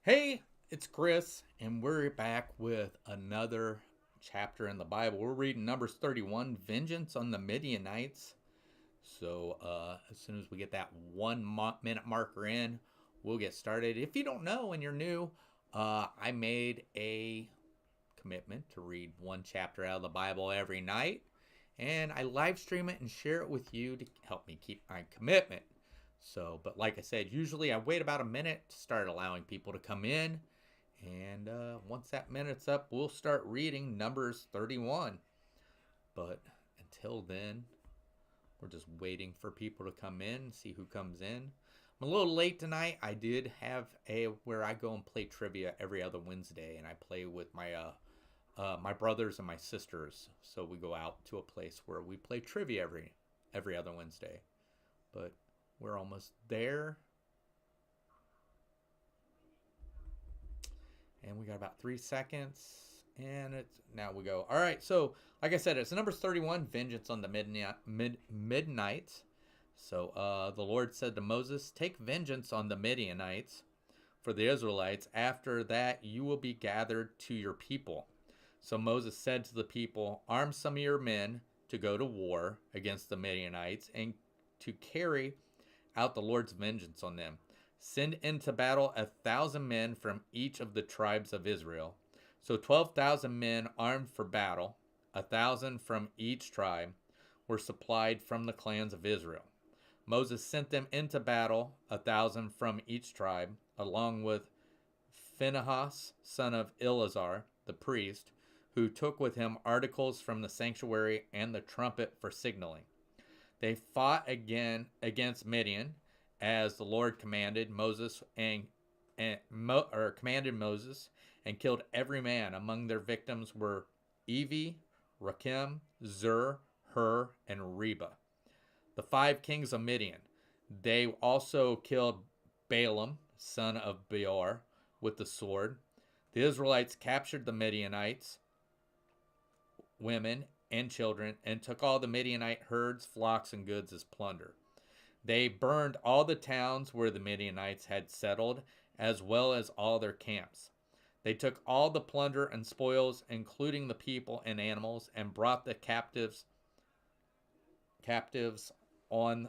Hey, it's Chris, and we're back with another chapter in the Bible. We're reading Numbers 31, Vengeance on the Midianites. So, as soon as we get that 1 minute marker in, we'll get started. If you don't know and you're new, I made a commitment to read one chapter out of the Bible every night, and I live stream it and share it with you to help me keep my commitment. But like I said, usually I wait about a minute to start allowing people to come in. And once that minute's up, we'll start reading Numbers 31. But until then, we're just waiting for people to come in, see who comes in. I'm a little late tonight. I did have a where I go and play trivia every other Wednesday, and I play with my brothers and my sisters. So we go out to a place where we play trivia every other Wednesday. But we're almost there. And we got about 3 seconds. And it's now we go. All right. So, like I said, it's Numbers 31, Vengeance on the Midnight. So the Lord said to Moses, "Take vengeance on the Midianites for the Israelites. After that, you will be gathered to your people." So Moses said to the people, "Arm some of your men to go to war against the Midianites and to carry out the Lord's vengeance on them. Send into battle 1,000 men from each of the tribes of Israel." So 12,000 men armed for battle, 1,000 from each tribe, were supplied from the clans of Israel. Moses sent them into battle, 1,000 from each tribe, along with Phinehas, son of Eleazar, the priest, who took with him articles from the sanctuary and the trumpet for signaling. They fought again against Midian, as the Lord commanded Moses commanded Moses, and killed every man. Among their victims were Evi, Rakim, Zur, Hur, and Reba, the 5 kings of Midian. They also killed Balaam, son of Beor, with the sword. The Israelites captured the Midianites, women, and children, and took all the Midianite herds, flocks, and goods as plunder. They burned all the towns where the Midianites had settled, as well as all their camps. They took all the plunder and spoils, including the people and animals, and brought the captives on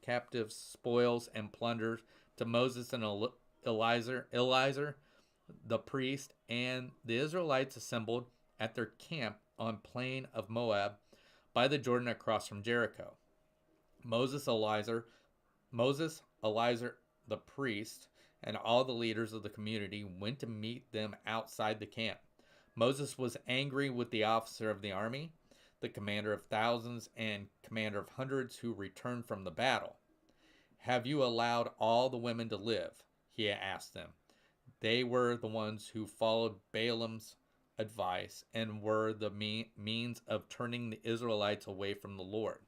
captives, spoils, and plunders to Moses and Eleazar, the priest, and the Israelites assembled at their camp on plain of Moab by the Jordan across from Jericho. Moses, Eleazar the priest, and all the leaders of the community went to meet them outside the camp. Moses was angry with the officer of the army, the commander of thousands and commander of hundreds who returned from the battle. "Have you allowed all the women to live?" he asked them. They were the ones who followed Balaam's advice and were the means of turning the Israelites away from the Lord.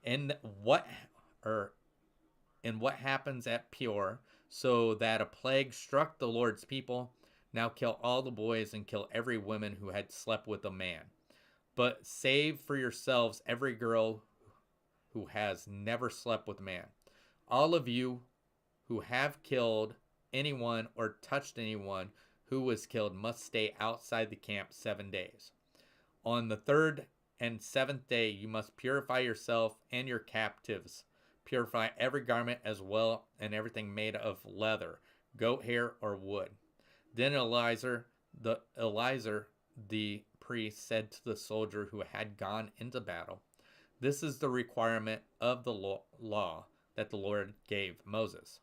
And what or and what happens at Peor, so that a plague struck the Lord's people. Now kill all the boys and kill every woman who had slept with a man. But save for yourselves every girl who has never slept with a man. All of you who have killed anyone or touched anyone who was killed must stay outside the camp 7 days. On the third and seventh day you must purify yourself and your captives. Purify every garment as well, and everything made of leather, goat hair, or wood. Then Eleazar the priest said to the soldier who had gone into battle, "This is the requirement of the law that the Lord gave Moses.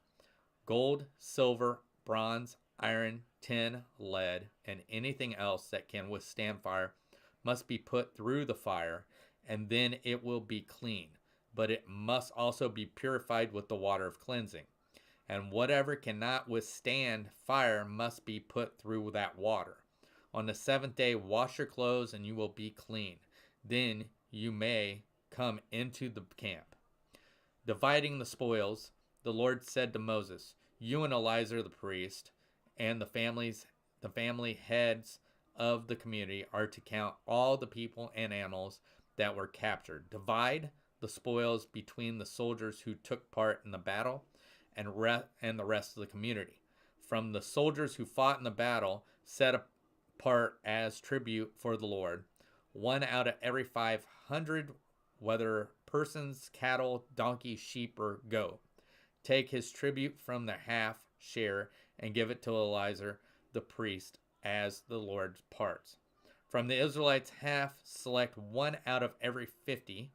Gold, silver, bronze, iron, tin, lead, and anything else that can withstand fire must be put through the fire, and then it will be clean. But it must also be purified with the water of cleansing. And whatever cannot withstand fire must be put through that water. On the 7th day, wash your clothes, and you will be clean. Then you may come into the camp." Dividing the spoils, the Lord said to Moses, "You and Eleazar the priest and the family heads of the community are to count all the people and animals that were captured. Divide the spoils between the soldiers who took part in the battle, and the rest of the community. From the soldiers who fought in the battle, set apart as tribute for the Lord, one out of every 500, whether persons, cattle, donkey, sheep, or goat, take his tribute from the half share and give it to Eleazar the priest as the Lord's parts. From the Israelites, half select one out of every 50,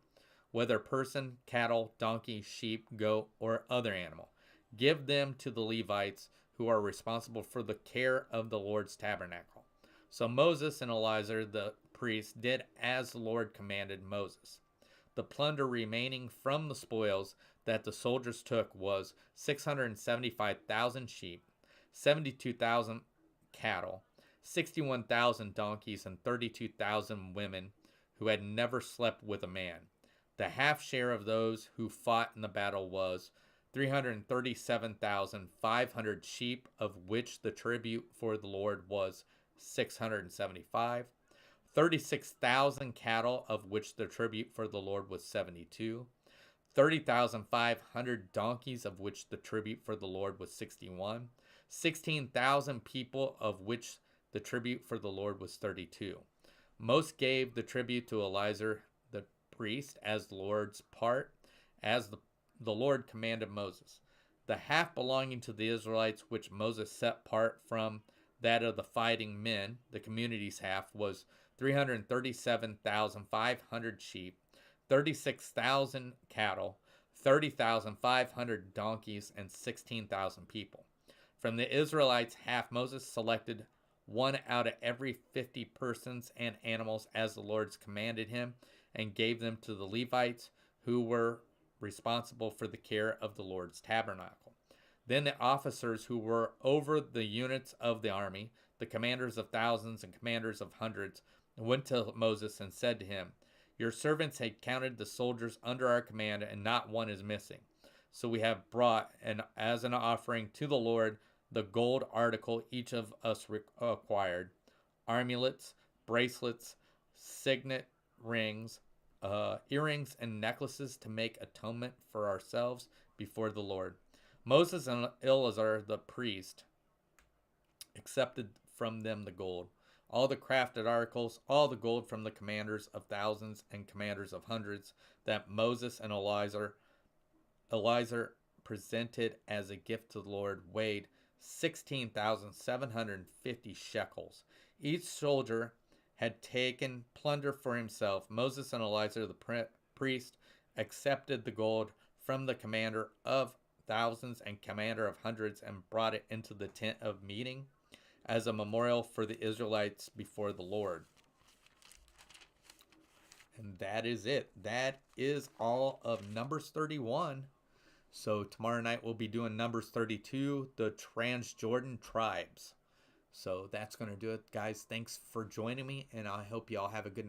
whether person, cattle, donkey, sheep, goat, or other animal. Give them to the Levites, who are responsible for the care of the Lord's tabernacle. So Moses and Eleazar the priest did as the Lord commanded Moses. The plunder remaining from the spoils that the soldiers took was 675,000 sheep, 72,000 cattle, 61,000 donkeys, and 32,000 women who had never slept with a man. The half share of those who fought in the battle was 337,500 sheep, of which the tribute for the Lord was 675. 36,000 cattle, of which the tribute for the Lord was 72. 30,500 donkeys, of which the tribute for the Lord was 61. 16,000 people, of which the tribute for the Lord was 32. Most gave the tribute to Eleazar the priest as the Lord's part, as the Lord commanded Moses. The half belonging to the Israelites, which Moses set apart from that of the fighting men, the community's half, was 337,500 sheep, 36,000 cattle, 30,500 donkeys, and 16,000 people. From the Israelites' half, Moses selected one out of every 50 persons and animals as the Lord commanded him, and gave them to the Levites, who were responsible for the care of the Lord's tabernacle. Then the officers who were over the units of the army, the commanders of thousands and commanders of hundreds, went to Moses and said to him, "Your servants had counted the soldiers under our command, and not one is missing. So we have brought, as an offering to the Lord, the gold article each of us acquired, armlets, bracelets, signet rings, earrings, and necklaces to make atonement for ourselves before the Lord." Moses and Eleazar the priest accepted from them the gold, all the crafted articles, all the gold from the commanders of thousands and commanders of hundreds that Moses and Eleazar presented as a gift to the Lord, weighed 16,750 shekels. Each soldier had taken plunder for himself. Moses and Eleazar the priest accepted the gold from the commander of thousands and commander of hundreds and brought it into the tent of meeting as a memorial for the Israelites before the Lord. And that is it. That is all of Numbers 31. So tomorrow night we'll be doing Numbers 32, the Transjordan tribes. So that's going to do it, guys. Thanks for joining me, and I hope you all have a good night.